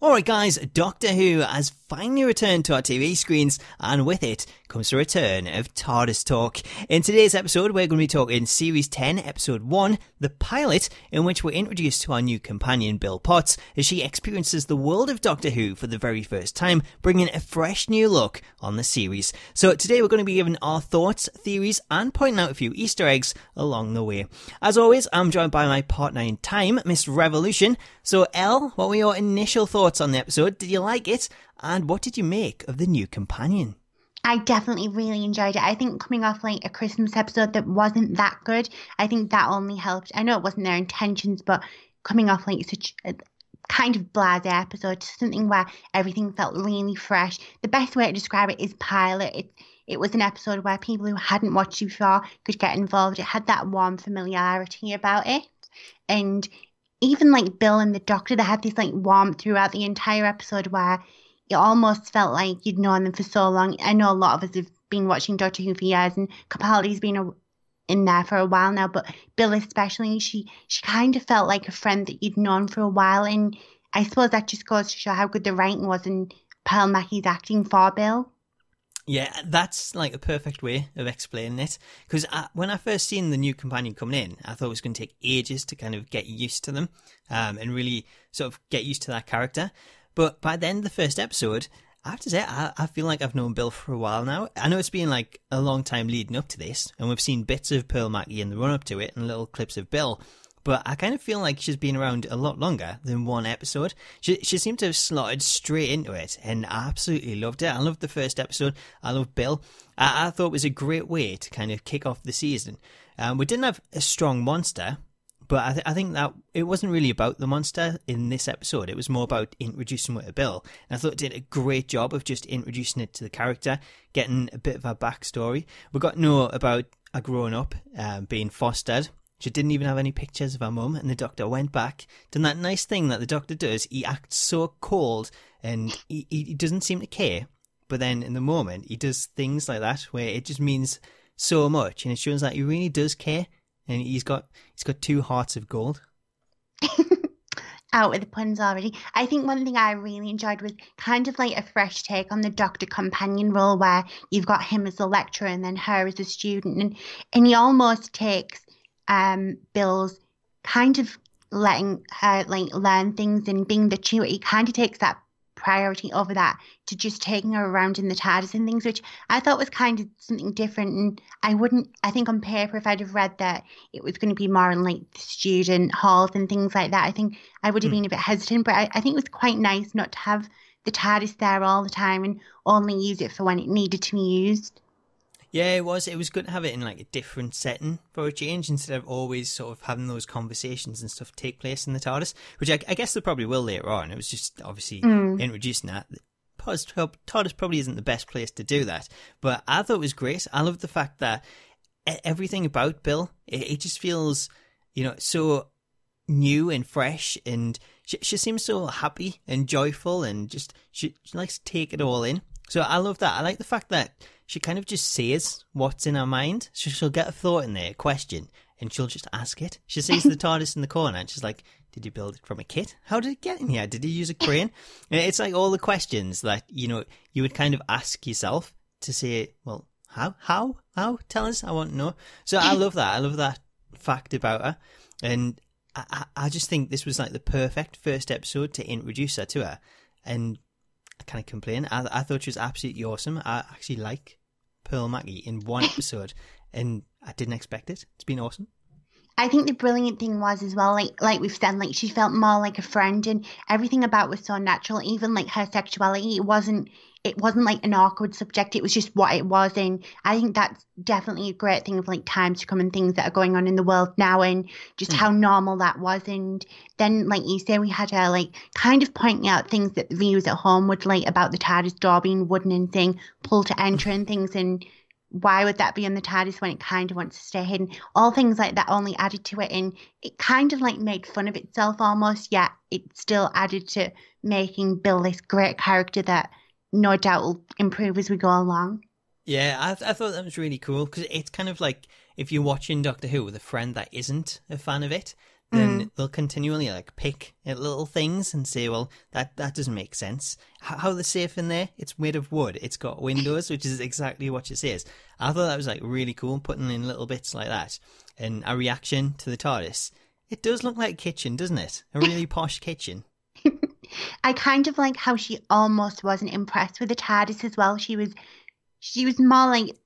Alright guys, Doctor Who has finally returned to our TV screens, and with it comes the return of Tardis talk. In today's episode we're going to be talking Series 10, Episode 1, the pilot, in which we're introduced to our new companion Bill Potts as she experiences the world of Doctor Who for the very first time, bringing a fresh new look on the series. So today we're going to be giving our thoughts, theories and pointing out a few Easter eggs along the way. As always, I'm joined by my partner in time, Miss Revolution. So Elle, what were your initial thoughts on the episode? Did you like it? And what did you make of the new companion? I definitely really enjoyed it. I think coming off like a Christmas episode that wasn't that good, I think that only helped. I know it wasn't their intentions, but coming off like such a kind of blasé episode to something where everything felt really fresh. The best way to describe it is pilot. It was an episode where people who hadn't watched it before could get involved. It had that warm familiarity about it. And even like Bill and the Doctor, they had this like warmth throughout the entire episode where it almost felt like you'd known them for so long. I know a lot of us have been watching Doctor Who for years, and Capaldi's been in there for a while now, but Bill especially, she kind of felt like a friend that you'd known for a while, and I suppose that just goes to show how good the writing was and Pearl Mackie's acting for Bill. Yeah, that's like a perfect way of explaining it. Because when I first seen the new companion coming in, I thought it was going to take ages to kind of get used to them and really sort of get used to that character. But by the end of the first episode, I have to say, I feel like I've known Bill for a while now. I know it's been like a long time leading up to this, and we've seen bits of Pearl Mackie in the run-up to it and little clips of Bill. But I kind of feel like she's been around a lot longer than one episode. She seemed to have slotted straight into it, and I absolutely loved it. I loved the first episode. I loved Bill. I thought it was a great way to kind of kick off the season. We didn't have a strong monster, but I think that it wasn't really about the monster in this episode. It was more about introducing it to Bill. And I thought it did a great job of just introducing it to the character, getting a bit of her backstory. We got to know about her growing up, being fostered. She didn't even have any pictures of her mum, and the Doctor went back, done that nice thing that the Doctor does. He acts so cold, and he doesn't seem to care. But then in the moment, he does things like that, where it just means so much, and it shows that he really does care, and he's got two hearts of gold. Out with the puns already. I think one thing I really enjoyed was kind of like a fresh take on the Doctor companion role, where you've got him as a lecturer and then her as a student, and he almost takes Bill's kind of letting her like learn things and being the tutor. He kind of takes that priority over that to just taking her around in the TARDIS and things, which I thought was kind of something different. And I think on paper, if I'd have read that it was going to be more in like the student halls and things like that, I think I would have been a bit hesitant, but I think it was quite nice not to have the TARDIS there all the time and only use it for when it needed to be used. Yeah, it was good to have it in like a different setting for a change, instead of always sort of having those conversations and stuff take place in the TARDIS, which I guess they probably will later on. It was just obviously introducing that. TARDIS probably isn't the best place to do that, but I thought it was great. I love the fact that everything about Bill, it just feels, so new and fresh, and she seems so happy and joyful, and just she likes to take it all in. So I love that. I like the fact that she kind of just says what's in her mind. So she'll get a thought in there, a question, and she'll just ask it. She sees the TARDIS in the corner and she's like, did you build it from a kit? How did it get in here? Did you use a crane? And it's like all the questions that, you would kind of ask yourself to say, well, how? Tell us, I want to know. So I love that. I love that fact about her. And I just think this was like the perfect first episode to introduce her to her. And I can't complain. I thought she was absolutely awesome. I actually like Pearl Mackie in one episode, and I didn't expect it. It's been awesome. I think the brilliant thing was as well, like we've said, like she felt more like a friend, and everything about was so natural. Even like her sexuality, it wasn't like an awkward subject. It was just what it was, and I think that's definitely a great thing of like times to come and things that are going on in the world now, and just how normal that was. And then, like you say, we had her like kind of pointing out things that the viewers at home would like about the TARDIS door being wooden and saying pull to enter and things, and why would that be on the TARDIS when it kind of wants to stay hidden? All things like that only added to it, and it kind of like made fun of itself almost, yet it still added to making Bill this great character that no doubt will improve as we go along. Yeah, I thought that was really cool, because it's kind of like if you're watching Doctor Who with a friend that isn't a fan of it, then they'll continually like pick at little things and say, well, that doesn't make sense. How the safe in there? It's made of wood. It's got windows, which is exactly what it says. I thought that was like really cool, putting in little bits like that. And a reaction to the TARDIS. It does look like a kitchen, doesn't it? A really posh kitchen. I kind of like how she almost wasn't impressed with the TARDIS as well. She was more like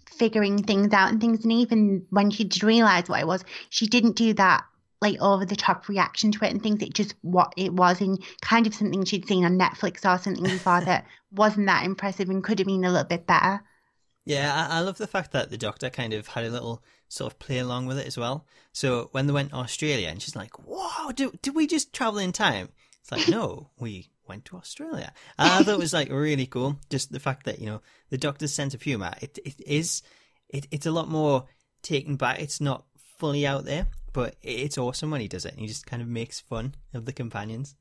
figuring things out and things, and even when she did realise what it was, she didn't do that like over the top reaction to it and things. It just what it was, and kind of something she'd seen on Netflix or something before that wasn't that impressive and could have been a little bit better. Yeah, I love the fact that the Doctor kind of had a little sort of play along with it as well. So when they went to Australia, and she's like, "Whoa, did we just travel in time?" It's like, no, we went to Australia. I thought it was like really cool. Just the fact that, you know, the Doctor's sense of humour, it's a lot more taken back. It's not fully out there, but it's awesome when he does it. And he just kind of makes fun of the companions.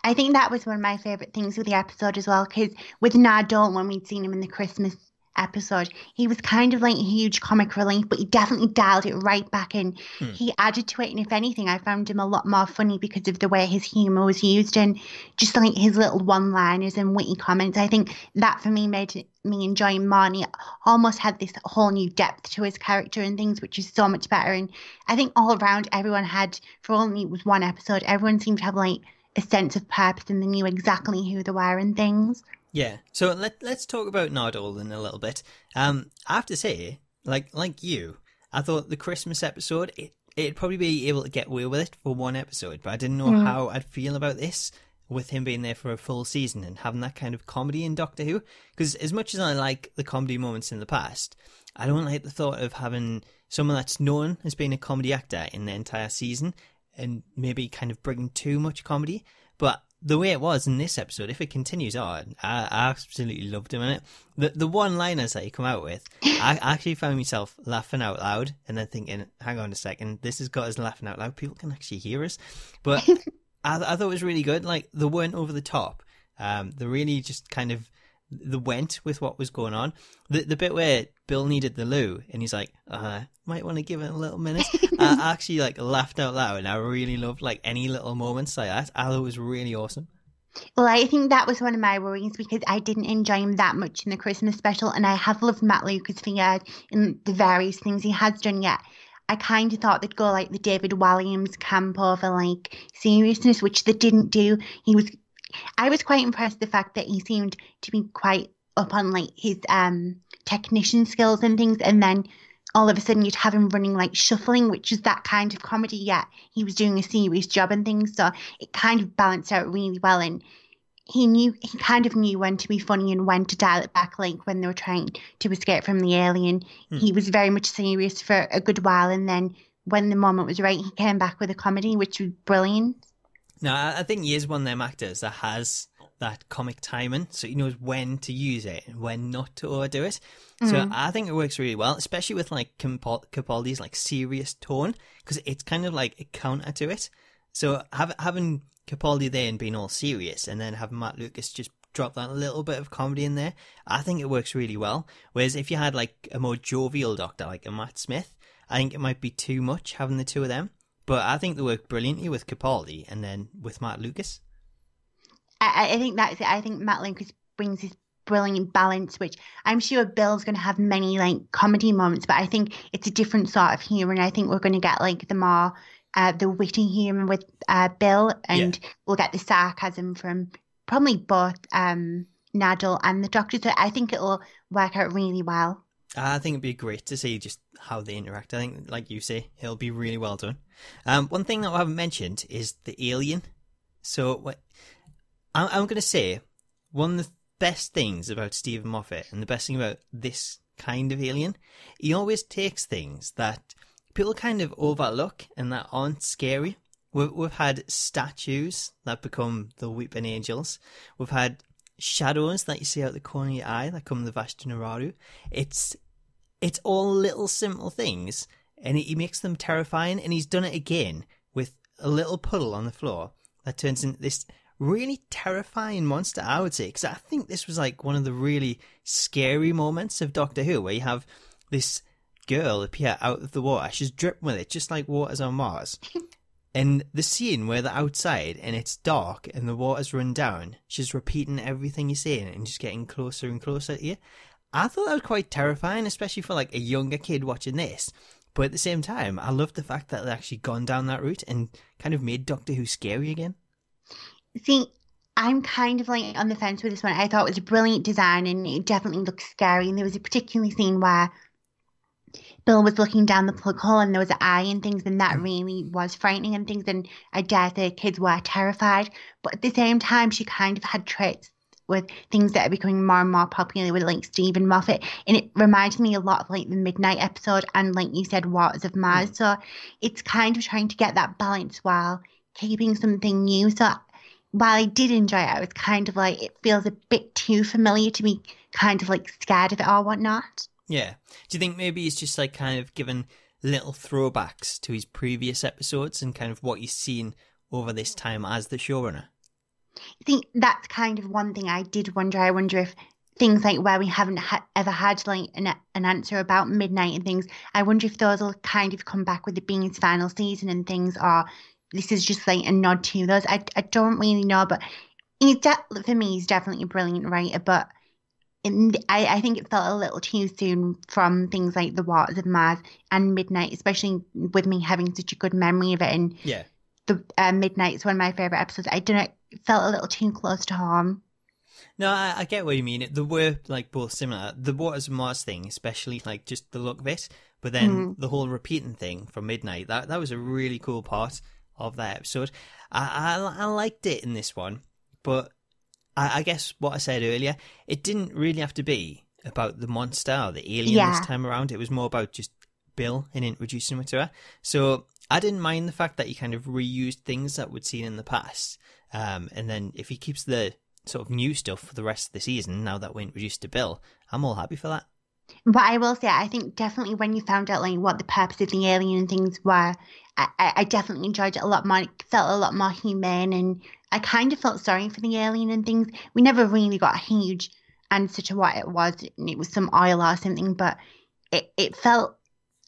I think that was one of my favourite things with the episode as well, because with Nardole, when we'd seen him in the Christmas episode, he was kind of like a huge comic relief, but he definitely dialed it right back in. He added to it, and if anything, I found him a lot more funny because of the way his humour was used and just like his little one-liners and witty comments. I think that for me made me enjoy him more, and he almost had this whole new depth to his character and things, which is so much better. And I think all around, everyone had, for only it was one episode, everyone seemed to have like a sense of purpose, and they knew exactly who they were and things. Yeah, so let's talk about Nardole in a little bit. I have to say, like you, I thought the Christmas episode, it'd probably be able to get away with it for one episode, but I didn't know how I'd feel about this with him being there for a full season and having that kind of comedy in Doctor Who. Because as much as I like the comedy moments in the past, I don't like the thought of having someone that's known as being a comedy actor in the entire season and maybe kind of bringing too much comedy. But the way it was in this episode, if it continues on, I absolutely loved him in it. The one-liners that he come out with, I actually found myself laughing out loud and then thinking, hang on a second, this has got us laughing out loud. People can actually hear us. But I thought it was really good. Like, they weren't over the top. They really just kind of went with what was going on. The bit where Bill needed the loo and he's like, might want to give it a little minute. I actually like laughed out loud, and I really loved like any little moments like that. I thought it was really awesome. Well, I think that was one of my worries because I didn't enjoy him that much in the Christmas special, and I have loved Matt Lucas for years in the various things he has done yet. I kind of thought they'd go like the David Walliams camp over like seriousness, which they didn't do. I was quite impressed with the fact that he seemed to be quite up on like his technician skills and things, and then all of a sudden you'd have him running like shuffling, which is that kind of comedy, yet he was doing a serious job and things, so it kind of balanced out really well. And he kind of knew when to be funny and when to dial it back, like when they were trying to escape from the alien. He was very much serious for a good while, and then when the moment was right, he came back with a comedy, which was brilliant. No, I think he is one of them actors that has that comic timing, so he knows when to use it and when not to overdo it. So I think it works really well, especially with like Capaldi's like serious tone, because it's kind of like a counter to it. So having Capaldi there and being all serious, and then having Matt Lucas just drop that little bit of comedy in there, I think it works really well. Whereas if you had like a more jovial Doctor, like a Matt Smith, I think it might be too much having the two of them. But I think they work brilliantly with Capaldi and then with Matt Lucas. I think that's it. I think Matt Lucas brings this brilliant balance, which I'm sure Bill's going to have many like comedy moments, but I think it's a different sort of humour, and I think we're going to get like the more the witty humour with Bill, and we'll get the sarcasm from probably both Nardole and the Doctor. So I think it'll work out really well. I think it'd be great to see just how they interact. I think, like you say, it'll be really well done. One thing that I haven't mentioned is the alien. So I'm going to say one of the best things about Stephen Moffat, and the best thing about this kind of alien, he always takes things that people kind of overlook and that aren't scary. We've had statues that become the weeping angels. We've had shadows that you see out the corner of your eye that come the Vashta Neradu. It's all little simple things, and he makes them terrifying, and he's done it again with a little puddle on the floor that turns into this really terrifying monster, I would say, because I think this was like one of the really scary moments of Doctor Who, where you have this girl appear out of the water. She's dripping with it, just like waters on Mars. And the scene where they're outside and it's dark and the water's run down, she's repeating everything you're saying and just getting closer and closer to you. I thought that was quite terrifying, especially for like a younger kid watching this. But at the same time, I love the fact that they've actually gone down that route and kind of made Doctor Who scary again. See, I'm kind of like on the fence with this one. I thought it was a brilliant design and it definitely looked scary. And there was a particular scene where Bill was looking down the plug hole and there was an eye and things, and that really was frightening and things. And I dare say kids were terrified. But at the same time, she kind of had traits with things that are becoming more and more popular with like Stephen Moffat. And it reminds me a lot of like the Midnight episode and like you said, Waters of Mars. So it's kind of trying to get that balance while keeping something new. So while I did enjoy it, I was kind of like, it feels a bit too familiar to be kind of like scared of it or whatnot. Yeah. Do you think maybe he's just like kind of given little throwbacks to his previous episodes and kind of what you've seen over this time as the showrunner? I think that's kind of one thing I did wonder. I wonder if things like where we haven't ever had like an answer about Midnight and things, I wonder if those will kind of come back with it being his final season and things, or this is just like a nod to those. I don't really know, but for me, he's definitely a brilliant writer, but I think it felt a little too soon from things like The Waters of Mars and Midnight, especially with me having such a good memory of it. And yeah, the Midnight's one of my favourite episodes. I don't know, it felt a little too close to home. No, I get what you mean. They were like both similar. The Waters of Mars thing, especially like just the look of it, but then the whole repeating thing from Midnight, that was a really cool part of that episode. I liked it in this one, but I guess what I said earlier, it didn't really have to be about the monster or the alien this time around. It was more about just Bill and introducing him to her. So I didn't mind the fact that he kind of reused things that we'd seen in the past. And then if he keeps the sort of new stuff for the rest of the season, now that we're introduced to Bill, I'm all happy for that. But I will say, I think definitely when you found out like what the purpose of the alien and things were, I definitely enjoyed it a lot more. It felt a lot more humane, and I kind of felt sorry for the alien and things. We never really got a huge answer to what it was. It was some oil or something, but it felt,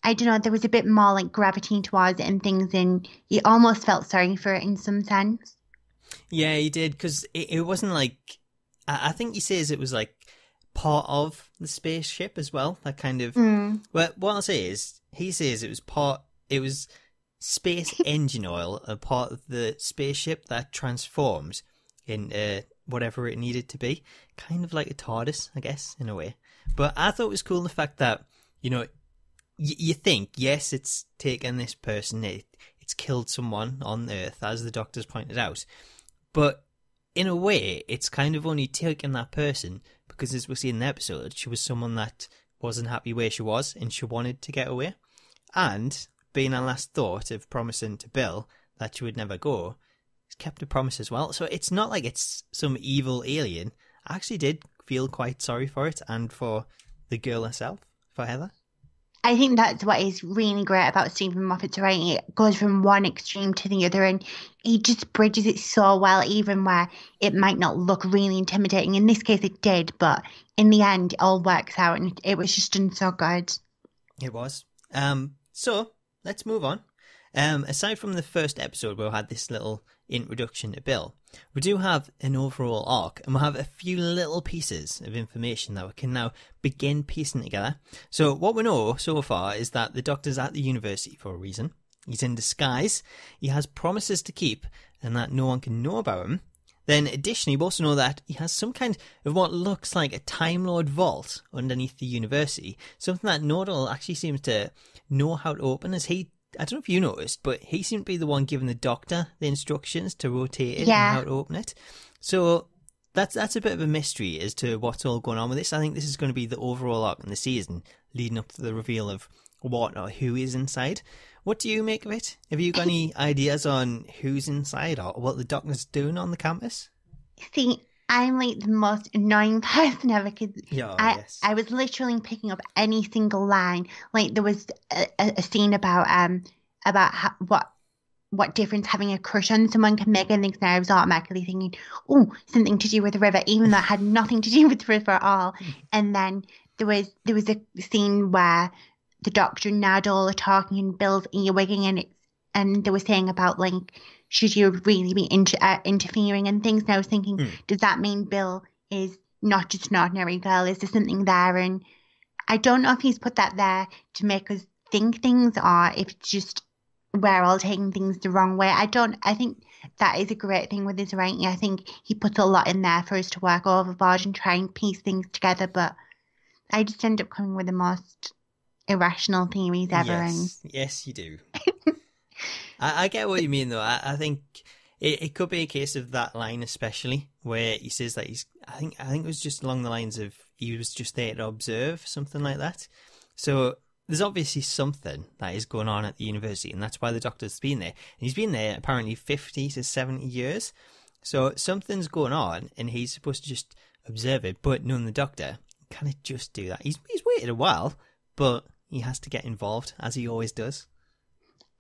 I don't know, there was a bit more like gravity towards it and things, and you almost felt sorry for it in some sense. Yeah, he did, because it wasn't like, I think he says it was like part of the spaceship as well. That kind of, well, what I'll say is, he says it was space engine oil, a part of the spaceship that transforms into whatever it needed to be. Kind of like a Tardis, I guess, in a way. But I thought it was cool the fact that, you know, you think, yes, it's taken this person, it's killed someone on Earth, as the doctors pointed out. But in a way, it's kind of only taken that person because, as we see in the episode, she was someone that wasn't happy where she was and she wanted to get away. And being her last thought of promising to Bill that she would never go, she's kept a promise as well. So it's not like it's some evil alien. I actually did feel quite sorry for it and for the girl herself, for Heather. I think that's what is really great about Stephen Moffat's writing. It goes from one extreme to the other, and he just bridges it so well, even where it might not look really intimidating. In this case, it did, but in the end, it all works out, and it was just done so good. It was. So let's move on. Aside from the first episode where we had this little introduction to Bill, we do have an overall arc, and we'll have a few little pieces of information that we can now begin piecing together. So what we know so far is that the Doctor's at the university for a reason. He's in disguise, he has promises to keep, and that no one can know about him. Then additionally, we also know that he has some kind of what looks like a Time Lord vault underneath the university, something that Nodal actually seems to know how to open, as he, I don't know if you noticed, but he seemed to be the one giving the Doctor the instructions to rotate it and how to open it. So that's a bit of a mystery as to what's all going on with this. I think this is going to be the overall arc in the season, leading up to the reveal of what or who is inside. What do you make of it? Have you got any ideas on who's inside or what the Doctor's doing on the campus? See, I'm like the most annoying person ever because yes. I was literally picking up any single line. Like there was a scene about what difference having a crush on someone can make, and things. And I was automatically thinking, oh, something to do with the river, even though it had nothing to do with the river at all. And then there was a scene where the Doctor and Nardole are talking, and Bill's earwigging, and and they were saying about like, should you really be interfering and things? And I was thinking, does that mean Bill is not just an ordinary girl? Is there something there? And I don't know if he's put that there to make us think things, or if it's just we're all taking things the wrong way. I think that is a great thing with his writing. I think he puts a lot in there for us to work overboard and try and piece things together, but I just end up coming with the most irrational theories ever. Yes, you do. I get what you mean, though. I think it could be a case of that line, especially where he says that I think it was just along the lines of he was just there to observe, something like that. So there's obviously something that is going on at the university, and that's why the Doctor's been there. And he's been there apparently 50 to 70 years. So something's going on, and he's supposed to just observe it. But knowing the Doctor, can it just do that? He's waited a while, but he has to get involved, as he always does.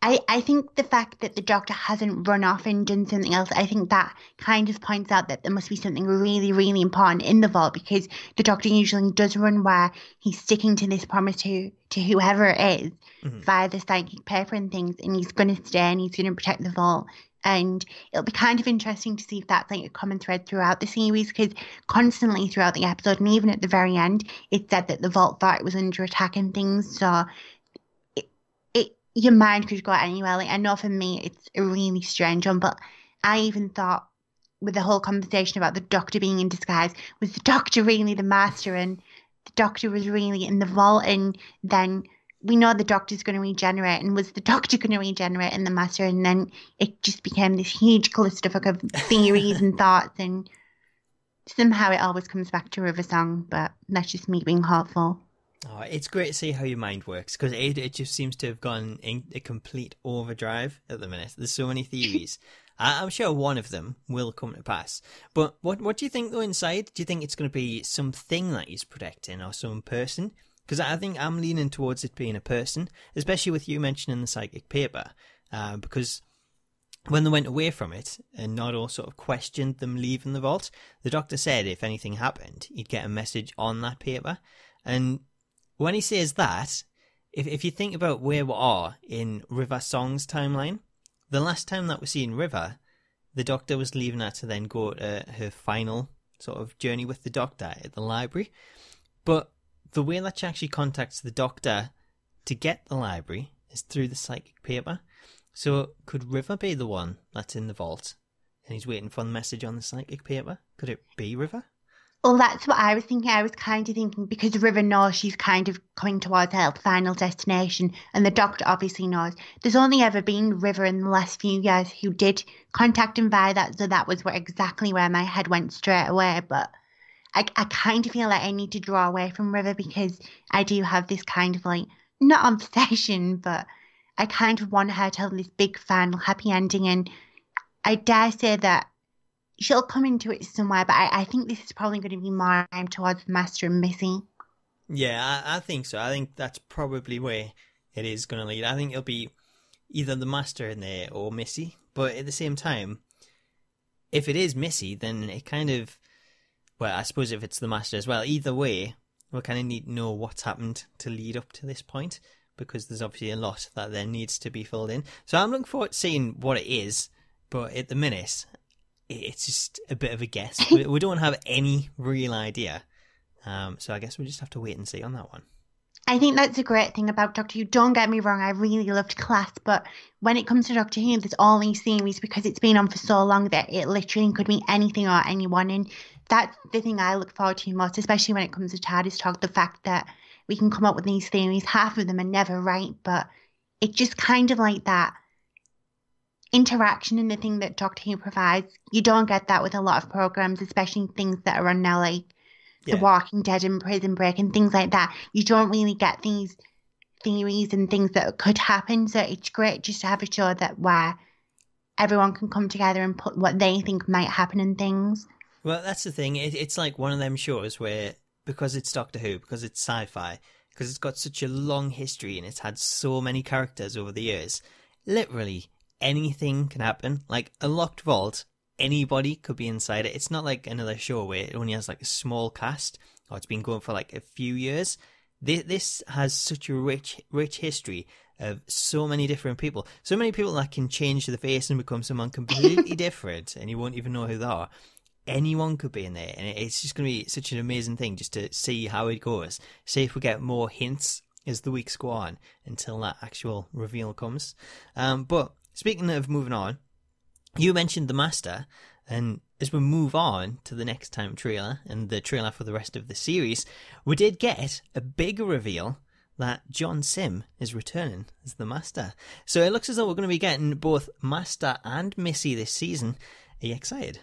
I think the fact that the Doctor hasn't run off and done something else, I think that kind of points out that there must be something really, really important in the vault, because the Doctor usually does run where he's sticking to this promise to whoever it is via the psychic paper and things, and he's going to stay and he's going to protect the vault. And it'll be kind of interesting to see if that's like a common thread throughout the series, because constantly throughout the episode, and even at the very end, it said that the vault thought it was under attack and things. So your mind could go anywhere. Like, I know for me, it's a really strange one, but I even thought with the whole conversation about the Doctor being in disguise, was the Doctor really the Master, and the Doctor was really in the vault? And then we know the Doctor's going to regenerate, and was the Doctor going to regenerate in the Master? And then it just became this huge clusterfuck of theories and thoughts, and somehow it always comes back to River Song, but that's just me being hopeful. Oh, it's great to see how your mind works, because it just seems to have gone in a complete overdrive at the minute. There's so many theories. I'm sure one of them will come to pass. But what do you think, though, inside? Do you think it's going to be something that he's protecting, or some person? Because I think I'm leaning towards it being a person, especially with you mentioning the psychic paper. Because when they went away from it, and Noddle sort of questioned them leaving the vault, the Doctor said if anything happened, he'd get a message on that paper. And when he says that, if you think about where we are in River Song's timeline, the last time that we seen River, the Doctor was leaving her to then go to her final sort of journey with the Doctor at the library. But the way that she actually contacts the Doctor to get the library is through the psychic paper. So could River be the one that's in the vault and he's waiting for the message on the psychic paper? Could it be River? Well, that's what I was thinking. I was kind of thinking, because River knows she's kind of coming towards her final destination, and the Doctor obviously knows. There's only ever been River in the last few years who did contact him via that, so that was exactly where my head went straight away. But I kind of feel like I need to draw away from River, because I do have this kind of like, not obsession, but I kind of want her to have this big final happy ending, and I dare say that she'll come into it somewhere, but I think this is probably going to be more aimed towards Master and Missy. Yeah, I think so. I think that's probably where it is going to lead. I think it'll be either the Master in there or Missy. But at the same time, if it is Missy, then it kind of... Well, I suppose if it's the Master as well, either way, we kind of need to know what's happened to lead up to this point, because there's obviously a lot that then needs to be filled in. So I'm looking forward to seeing what it is, but at the minute, it's just a bit of a guess. We don't have any real idea. So I guess we'll just have to wait and see on that one. I think that's a great thing about Doctor Who. Don't get me wrong, I really loved Class, but when it comes to Doctor Who, there's all these theories because it's been on for so long that it literally could be anything or anyone. And that's the thing I look forward to most, especially when it comes to Tardis talk, the fact that we can come up with these theories, half of them are never right, but it's just kind of like that interaction in the thing that Doctor Who provides. You don't get that with a lot of programs, especially things that are on now, like The Walking Dead and Prison Break and things like that. You don't really get these theories and things that could happen. So it's great just to have a show that where everyone can come together and put what they think might happen and things. Well, that's the thing. It's like one of them shows where, because it's Doctor Who, because it's sci-fi, because it's got such a long history and it's had so many characters over the years, literally anything can happen. Like a locked vault, anybody could be inside it. It's not like another show where it only has like a small cast, or it's been going for like a few years. This has such a rich history of so many different people. So many people that can change the face and become someone completely different, and you won't even know who they are. Anyone could be in there, and it's just going to be such an amazing thing just to see how it goes. See if we get more hints as the weeks go on until that actual reveal comes. But speaking of moving on, you mentioned the Master, and as we move on to the next time trailer and the trailer for the rest of the series, we did get a big reveal that John Sim is returning as the Master. So it looks as though we're going to be getting both Master and Missy this season. Are you excited?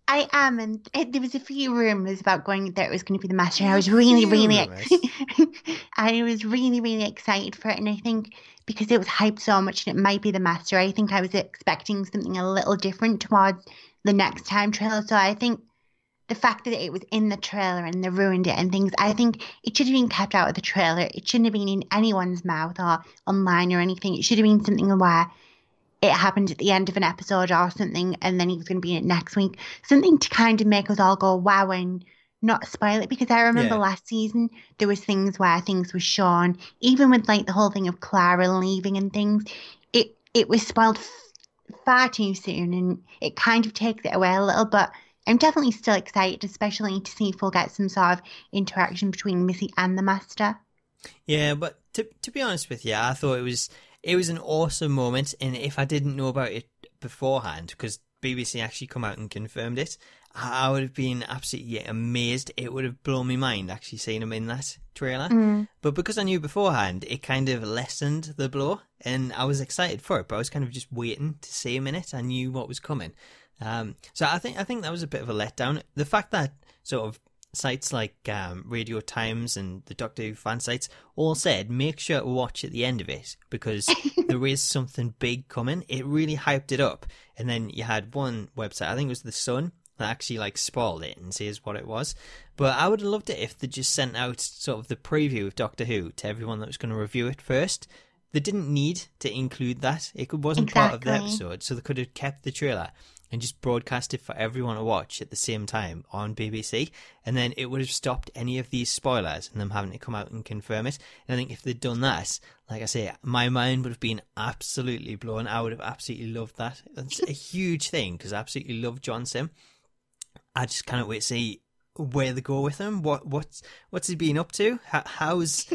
I am, and there was a few rumours about going that it was going to be the Master, and I was really excited for it, and I think because it was hyped so much and it might be the Master, I think I was expecting something a little different towards the next time trailer. So I think the fact that it was in the trailer and they ruined it and things, I think it should have been kept out of the trailer. It shouldn't have been in anyone's mouth or online or anything. It should have been something where it happened at the end of an episode or something, and then he was going to be in it next week. Something to kind of make us all go, wow, and not spoil it. Because I remember last season, there was things where things were shown, even with like the whole thing of Clara leaving and things, it was spoiled far too soon, and it kind of takes it away a little, but I'm definitely still excited, especially to see if we'll get some sort of interaction between Missy and the Master. Yeah, but to be honest with you, I thought it was an awesome moment, and if I didn't know about it beforehand, because BBC actually come out and confirmed it, I would have been absolutely amazed. It would have blown my mind actually seeing him in that trailer. But because I knew beforehand, it kind of lessened the blow, and I was excited for it, but I was kind of just waiting to see him in it. I knew what was coming. So I think that was a bit of a letdown. The fact that sort of sites like Radio Times and the Doctor Who fan sites all said, make sure to watch at the end of it because there is something big coming. It really hyped it up. And then you had one website, I think it was The Sun, that actually like spoiled it and says what it was. But I would have loved it if they just sent out sort of the preview of Doctor Who to everyone that was going to review it first. They didn't need to include that. It wasn't part of the episode, so they could have kept the trailer and just broadcast it for everyone to watch at the same time on BBC, and then it would have stopped any of these spoilers and them having to come out and confirm it. And I think if they'd done that, like I say, my mind would have been absolutely blown. I would have absolutely loved that. It's a huge thing because I absolutely love John Sim. I just cannot wait to see where they go with him. What's he been up to? How's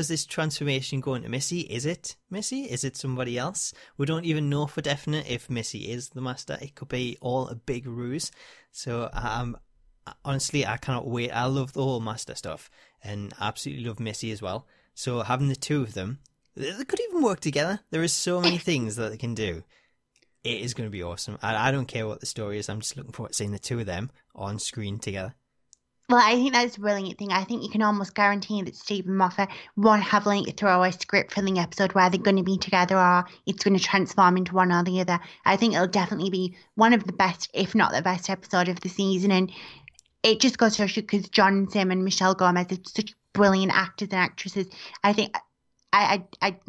this transformation going to Missy? Is it Missy? Is it somebody else? We don't even know for definite if Missy is the Master. It could be all a big ruse. So honestly, I cannot wait. I love the whole Master stuff and absolutely love Missy as well. So having the two of them, they could even work together. There is so many things that they can do. It is going to be awesome. I don't care what the story is. I'm just looking forward to seeing the two of them on screen together. Well, I think that's a brilliant thing. I think you can almost guarantee that Stephen Moffat won't have like a throwaway script for the episode where they're going to be together or it's going to transform into one or the other. I think it'll definitely be one of the best, if not the best episode of the season. And it just goes to show because John Sim and Michelle Gomez are such brilliant actors and actresses. I think I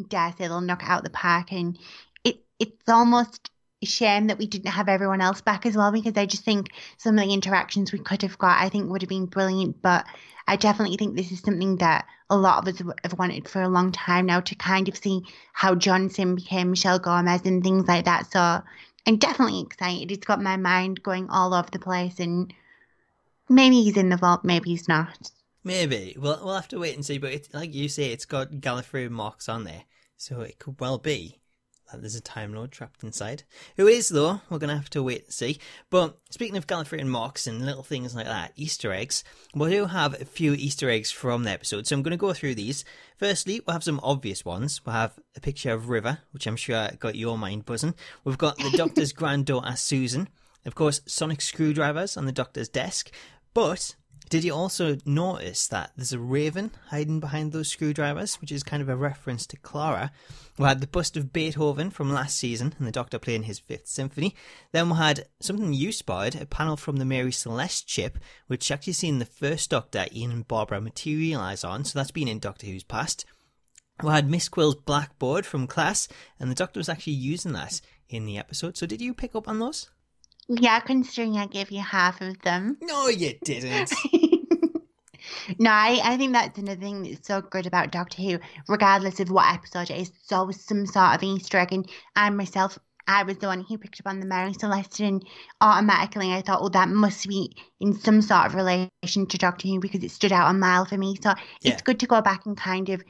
dare say they'll knock it out of the park. And it's almost a shame that we didn't have everyone else back as well because I just think some of the interactions we could have got I think would have been brilliant, but I definitely think this is something that a lot of us have wanted for a long time now to kind of see how John Sim became Michelle Gomez and things like that. So I'm definitely excited. It's got my mind going all over the place and maybe he's in the vault, maybe he's not. Maybe. We'll have to wait and see, but it's, like you say, it's got Gallifreyan marks on there, so it could well be there's a Time Lord trapped inside. Who is, though? We're going to have to wait and see. But speaking of Gallifreyan marks and little things like that, Easter eggs, we do have a few Easter eggs from the episode, so I'm going to go through these. Firstly, we'll have some obvious ones. We'll have a picture of River, which I'm sure got your mind buzzing. We've got the Doctor's granddaughter, Susan. Of course, sonic screwdrivers on the Doctor's desk. But did you also notice that there's a raven hiding behind those screwdrivers, which is kind of a reference to Clara? We had the bust of Beethoven from last season and the Doctor playing his Fifth Symphony. Then we had something you spotted, a panel from the Mary Celeste ship, which actually seen the first Doctor, Ian and Barbara, materialise on, so that's been in Doctor Who's past. We had Miss Quill's blackboard from class, and the Doctor was actually using that in the episode. So did you pick up on those? Yeah, considering I gave you half of them. No, you didn't. No, I think that's another thing that's so good about Doctor Who, regardless of what episode it is, there's always some sort of Easter egg. And I myself, I was the one who picked up on the Mary Celeste, and automatically I thought, well, that must be in some sort of relation to Doctor Who because it stood out a mile for me. So Yeah. it's good to go back and kind of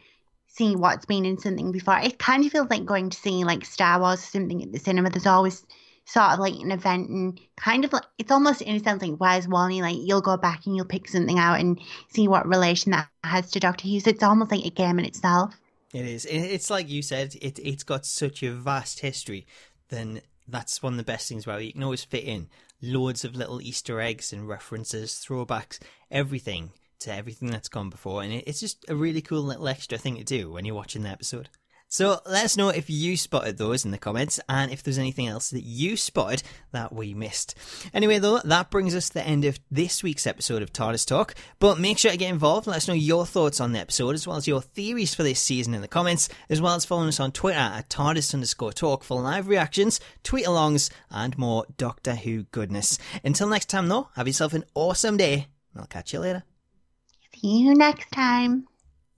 see what's been in something before. It kind of feels like going to see like Star Wars or something at the cinema. There's always sort of like an event and kind of like it's almost in a sense like Where's Walney, like you'll go back and you'll pick something out and see what relation that has to Doctor Who. So it's almost like a game in itself. It is. It's like you said, it's got such a vast history. Then that's one of the best things about it. You can always fit in loads of little Easter eggs and references, throwbacks, everything to everything that's gone before. And it's just a really cool little extra thing to do when you're watching the episode. So let us know if you spotted those in the comments and if there's anything else that you spotted that we missed. Anyway, though, that brings us to the end of this week's episode of TARDIS Talk. But make sure to get involved. Let us know your thoughts on the episode as well as your theories for this season in the comments, as well as following us on Twitter at TARDIS_talk for live reactions, tweet-alongs, and more Doctor Who goodness. Until next time, though, have yourself an awesome day. I'll catch you later. See you next time.